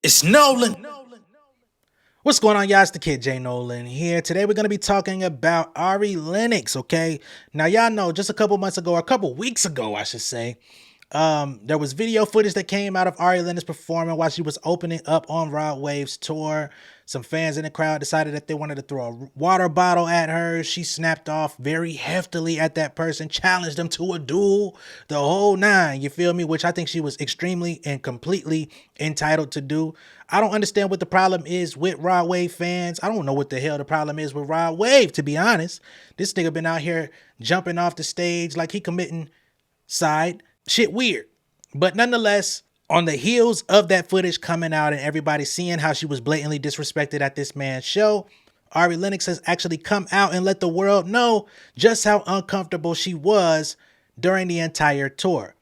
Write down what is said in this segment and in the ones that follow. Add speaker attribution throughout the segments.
Speaker 1: It's Nolan. What's going on, y'all? It's the kid J Nolan here. Today we're going to be talking about Ari Lennox, okay? Now, y'all know just a couple months ago, or a couple weeks ago, I should say, there was video footage that came out of Ari Lennox performing while she was opening up on Rod Wave's tour. Some fans in the crowd decided that they wanted to throw a water bottle at her. She snapped off very heftily at that person, challenged them to a duel, the whole nine, you feel me? Which I think she was extremely and completely entitled to do. I don't understand what the problem is with Rod Wave fans. I don't know what the hell the problem is with Rod Wave, to be honest. This nigga been out here jumping off the stage like he committing side. Shit weird. But nonetheless, on the heels of that footage coming out and everybody seeing how she was blatantly disrespected at this man's show, Ari Lennox has actually come out and let the world know just how uncomfortable she was during the entire tour.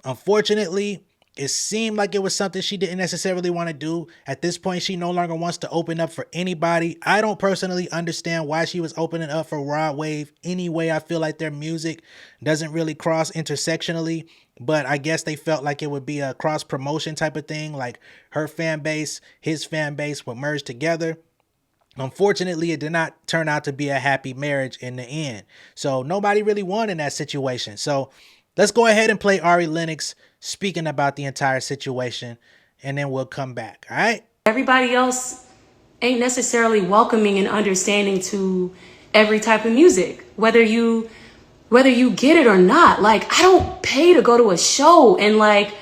Speaker 1: Unfortunately, it seemed like it was something she didn't necessarily want to do. At this point, she no longer wants to open up for anybody. I don't personally understand why she was opening up for Rod Wave anyway. I feel like their music doesn't really cross intersectionally, but I guess they felt like it would be a cross promotion type of thing, like her fan base, his fan base would merge together. Unfortunately, it did not turn out to be a happy marriage in the end. So nobody really won in that situation. So let's go ahead and play Ari Lennox speaking about the entire situation, and then we'll come back. All right.
Speaker 2: Everybody else ain't necessarily welcoming and understanding to every type of music, whether you get it or not. Like, I don't pay to go to a show and like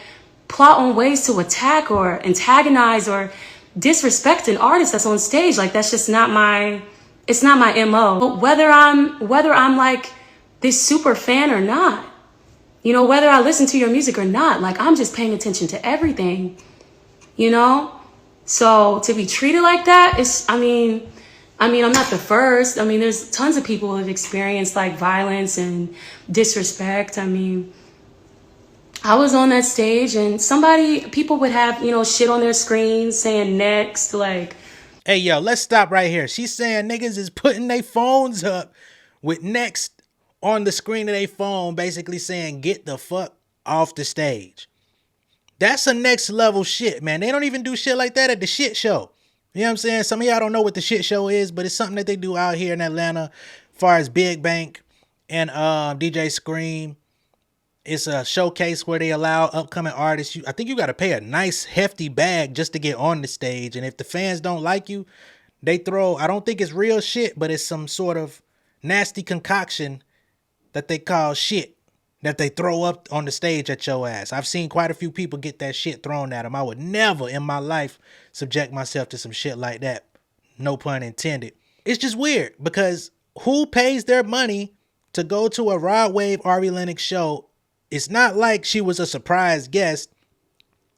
Speaker 2: plot on ways to attack or antagonize or disrespect an artist that's on stage. Like, that's just not my, it's not my MO. But whether I'm like this super fan or not, you know, whether I listen to your music or not, like, I'm just paying attention to everything, you know? So to be treated like that is, I mean, I'm not the first. I mean, there's tons of people who have experienced like violence and disrespect. I mean, I was on that stage and people would have, you know, shit on their screens saying next, like.
Speaker 1: Hey, yo, let's stop right here. She's saying niggas is putting their phones up with next on the screen of their phone, basically saying, get the fuck off the stage. That's a next level shit, man. They don't even do shit like that at the shit show. You know what I'm saying? Some of y'all don't know what the shit show is, but it's something that they do out here in Atlanta as far as Big Bank and DJ Scream. It's a showcase where they allow upcoming artists. I think you got to pay a nice hefty bag just to get on the stage. And if the fans don't like you, they throw, I don't think it's real shit, but it's some sort of nasty concoction that they call shit that they throw up on the stage at your ass. I've seen quite a few people get that shit thrown at them. I would never in my life subject myself to some shit like that. No pun intended. It's just weird because who pays their money to go to a Rod Wave Ari Lennox show? It's not like she was a surprise guest.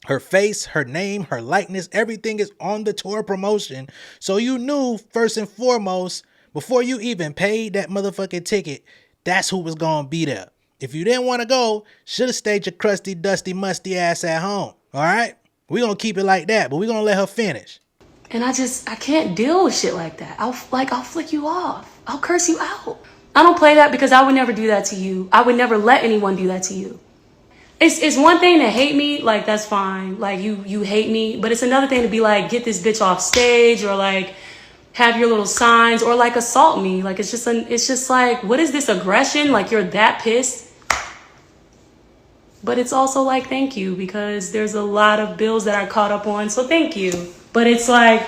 Speaker 1: Her face, her name, her likeness, everything is on the tour promotion. So you knew first and foremost, before you even paid that motherfucking ticket, that's who was going to be there. If you didn't want to go, should have stayed your crusty, dusty, musty ass at home. All right? We're going to keep it like that, but we're going to let her finish.
Speaker 2: And I can't deal with shit like that. I'll flick you off. I'll curse you out. I don't play that because I would never do that to you. I would never let anyone do that to you. It's one thing to hate me, like, that's fine. Like, you hate me. But it's another thing to be like, get this bitch off stage, or like, have your little signs, or like assault me. Like, it's just like, what is this aggression? Like, you're that pissed. But it's also like, thank you, because there's a lot of bills that I caught up on, so thank you. But it's like,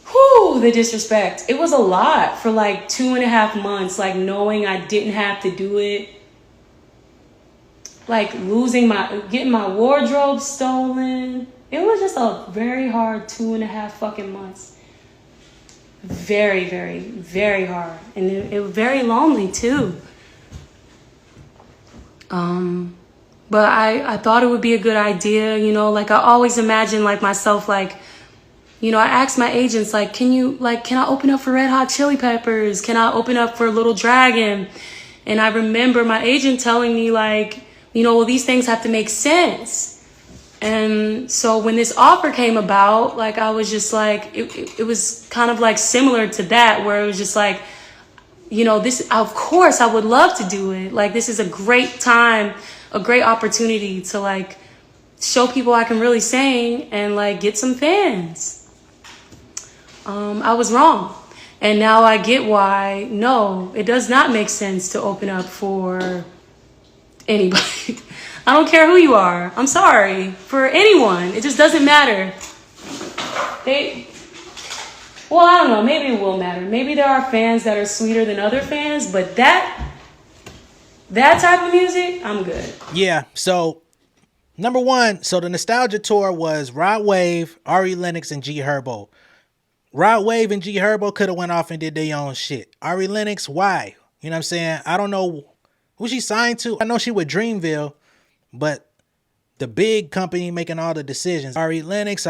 Speaker 2: whew, the disrespect. It was a lot for like 2.5 months, like knowing I didn't have to do it. Like getting my wardrobe stolen. It was just a very hard 2.5 fucking months. Very, very, very hard. And it was very lonely too. But I thought it would be a good idea, you know, like I always imagine like myself, like, you know, I asked my agents, like, can I open up for Red Hot Chili Peppers? Can I open up for Little Dragon? And I remember my agent telling me, like, you know, well, these things have to make sense. And so when this offer came about, like, I was just like, it was kind of like similar to that, where it was just like, you know, this, of course I would love to do it. Like, this is a great time, a great opportunity to like show people I can really sing and like get some fans. I was wrong. And now I get why, no, it does not make sense to open up for anybody. I don't care who you are. I'm sorry. For anyone. It just doesn't matter. Well, I don't know. Maybe it will matter. Maybe there are fans that are sweeter than other fans, but that type of music, I'm good.
Speaker 1: Yeah, so number one, so the Nostalgia Tour was Rod Wave, Ari Lennox, and G Herbo. Rod Wave and G Herbo could have went off and did their own shit. Ari Lennox, why? You know what I'm saying? I don't know who she signed to. I know she with Dreamville, but the big company making all the decisions. Ari Lennox,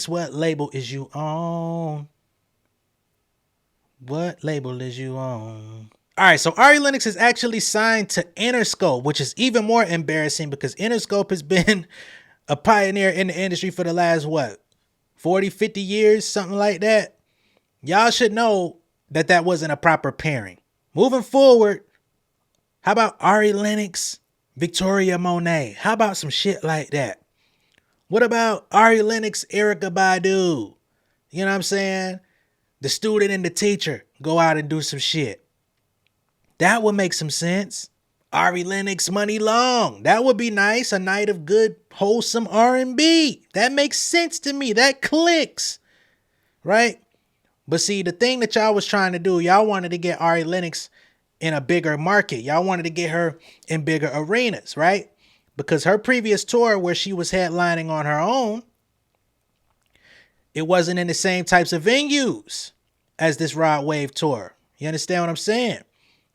Speaker 1: what label is you on? What label is you on? All right, so Ari Lennox is actually signed to Interscope, which is even more embarrassing because Interscope has been a pioneer in the industry for the last, 40, 50 years, something like that. Y'all should know that that wasn't a proper pairing. Moving forward, how about Ari Lennox, Victoria Monet? How about some shit like that? What about Ari Lennox, Erykah Badu? You know what I'm saying? The student and the teacher go out and do some shit. That would make some sense. Ari Lennox, Money Long. That would be nice. A night of good, wholesome R&B. That makes sense to me. That clicks. Right? But see, the thing that y'all was trying to do, y'all wanted to get Ari Lennox in a bigger market. Y'all wanted to get her in bigger arenas, right? Because her previous tour where she was headlining on her own, it wasn't in the same types of venues as this Rod Wave tour. You understand what I'm saying?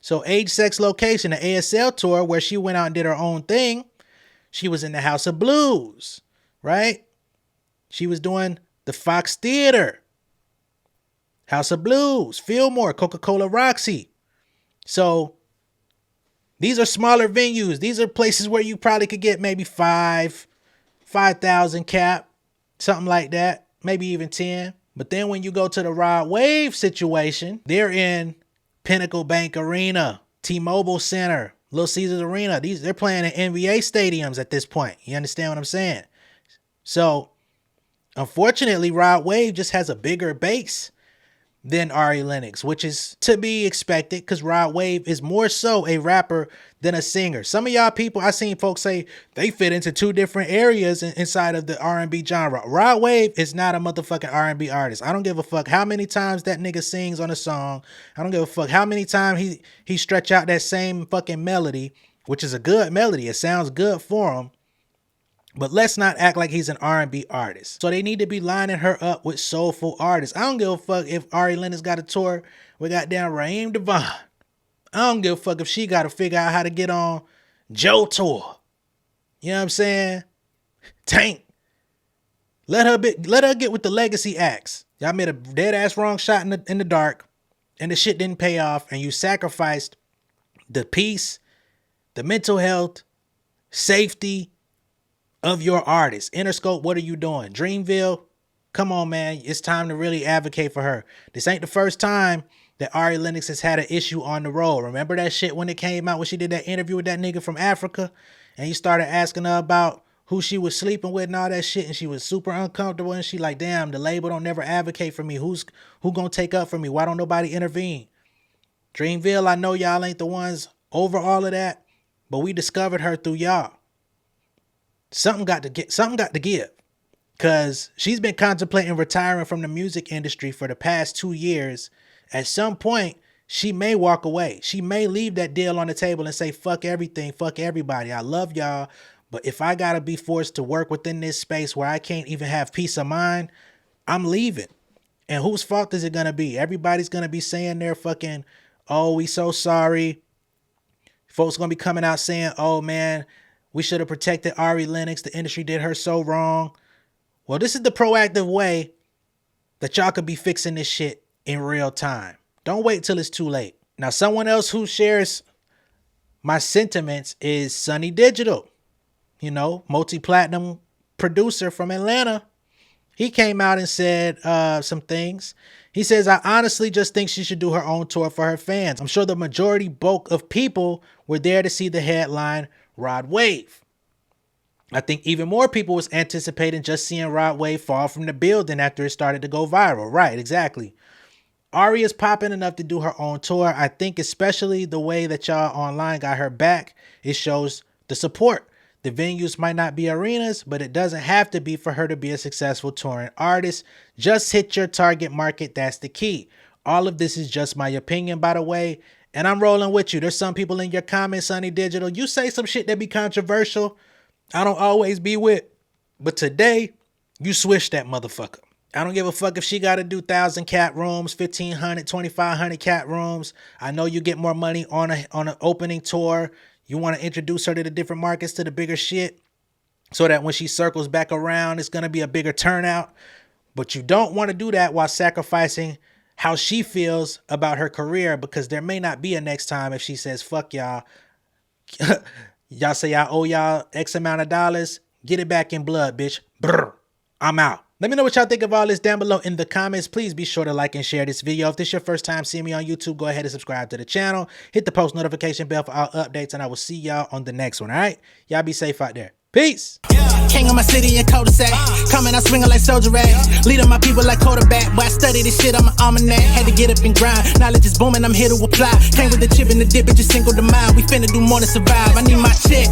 Speaker 1: So Age, Sex, Location, the ASL tour where she went out and did her own thing, she was in the House of Blues, right? She was doing the Fox Theater, House of Blues, Fillmore, Coca-Cola Roxy. So these are smaller venues. These are places where you probably could get maybe 5,000 cap, something like that, maybe even 10. But then when you go to the Rod Wave situation, they're in Pinnacle Bank Arena, T-Mobile Center, Little Caesars Arena. They're playing in NBA stadiums at this point. You understand what I'm saying? So, unfortunately, Rod Wave just has a bigger base than Ari Lennox, which is to be expected because Rod Wave is more so a rapper than a singer. Some of y'all people, I seen folks say they fit into two different areas inside of the R&B genre. Rod Wave is not a motherfucking R&B artist. I don't give a fuck how many times that nigga sings on a song. I don't give a fuck how many times he stretch out that same fucking melody, which is a good melody. It sounds good for him. But let's not act like he's an R&B artist. So they need to be lining her up with soulful artists. I don't give a fuck if Ari Lennox got a tour with goddamn Raheem Devon. I don't give a fuck if she got to figure out how to get on Joe tour. You know what I'm saying? Tank. Let her get with the legacy acts. Y'all made a dead ass wrong shot in the dark, and the shit didn't pay off, and you sacrificed the peace, the mental health, safety of your artist. Interscope, what are you doing? Dreamville, come on, man. It's time to really advocate for her. This ain't the first time that Ari Lennox has had an issue on the road. Remember that shit when it came out when she did that interview with that nigga from Africa and he started asking her about who she was sleeping with and all that shit, and she was super uncomfortable, and she like, damn, the label don't never advocate for me. Who gonna take up for me? Why don't nobody intervene? Dreamville, I know y'all ain't the ones over all of that, but we discovered her through y'all. Something got to give. Cause she's been contemplating retiring from the music industry for the past 2 years. At some point, she may walk away. She may leave that deal on the table and say, fuck everything, fuck everybody. I love y'all. But if I gotta be forced to work within this space where I can't even have peace of mind, I'm leaving. And whose fault is it gonna be? Everybody's gonna be saying they're fucking, oh, we so sorry. Folks gonna be coming out saying, oh man, we should have protected Ari Lennox. The industry did her so wrong. Well, this is the proactive way that y'all could be fixing this shit in real time. Don't wait till it's too late. Now, someone else who shares my sentiments is Sonny Digital. You know, multi-platinum producer from Atlanta. He came out and said some things. He says, I honestly just think she should do her own tour for her fans. I'm sure the majority bulk of people were there to see the headline Rod Wave. I think even more people was anticipating just seeing Rod Wave fall from the building after it started to go viral. Right, exactly. Ari is popping enough to do her own tour. I think especially the way that y'all online got her back, it shows the support. The venues might not be arenas, but it doesn't have to be for her to be a successful touring artist. Just hit your target market. That's the key. All of this is just my opinion, by the way, and I'm rolling with you. There's some people in your comments, Sonny Digital. You say some shit that be controversial. I don't always be with, but today you switch that motherfucker. I don't give a fuck if she got to do 1,000 cat rooms, 1,500, 2,500 cat rooms. I know you get more money on an opening tour. You want to introduce her to the different markets, to the bigger shit, so that when she circles back around, it's going to be a bigger turnout. But you don't want to do that while sacrificing how she feels about her career, because there may not be a next time if she says, fuck y'all. Y'all say I owe y'all X amount of dollars. Get it back in blood, bitch. Brr. I'm out. Let me know what y'all think of all this down below in the comments. Please be sure to like and share this video. If this is your first time seeing me on YouTube, go ahead and subscribe to the channel. Hit the post notification bell for all updates, and I will see y'all on the next one, all right? Y'all be safe out there. Peace.
Speaker 3: King of my city and cul-de-sac. Coming out swinging like soldier rag. Leading my people like quarterback. Boy, I study this shit, I'm an almanac. Had to get up and grind. Knowledge is booming, I'm here to apply. Came with the chip and the dip, it just single the mind. We finna do more than survive. I need my check.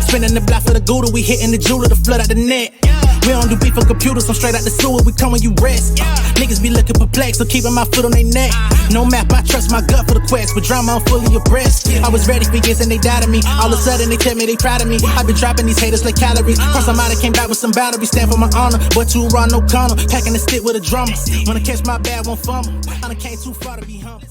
Speaker 3: Spinning the block for the Gouda. We hitting the jeweler to flood out the net. We don't do beef on computers, I'm straight out the sewer. We come when you rest. Niggas be looking perplexed, so keeping my foot on their neck. No map, I trust my gut for the quest. With drama, I'm fully abreast. I was ready for years and they doubted me. All of a sudden they tell me they proud of me. I been dropping these haters like calories. Cross I'm out, I came back with some boundaries. Stand for my honor, but too raw, no corner. Packing the stick with a drummer. Wanna catch my bad, won't fumble. I done came too far to be humble.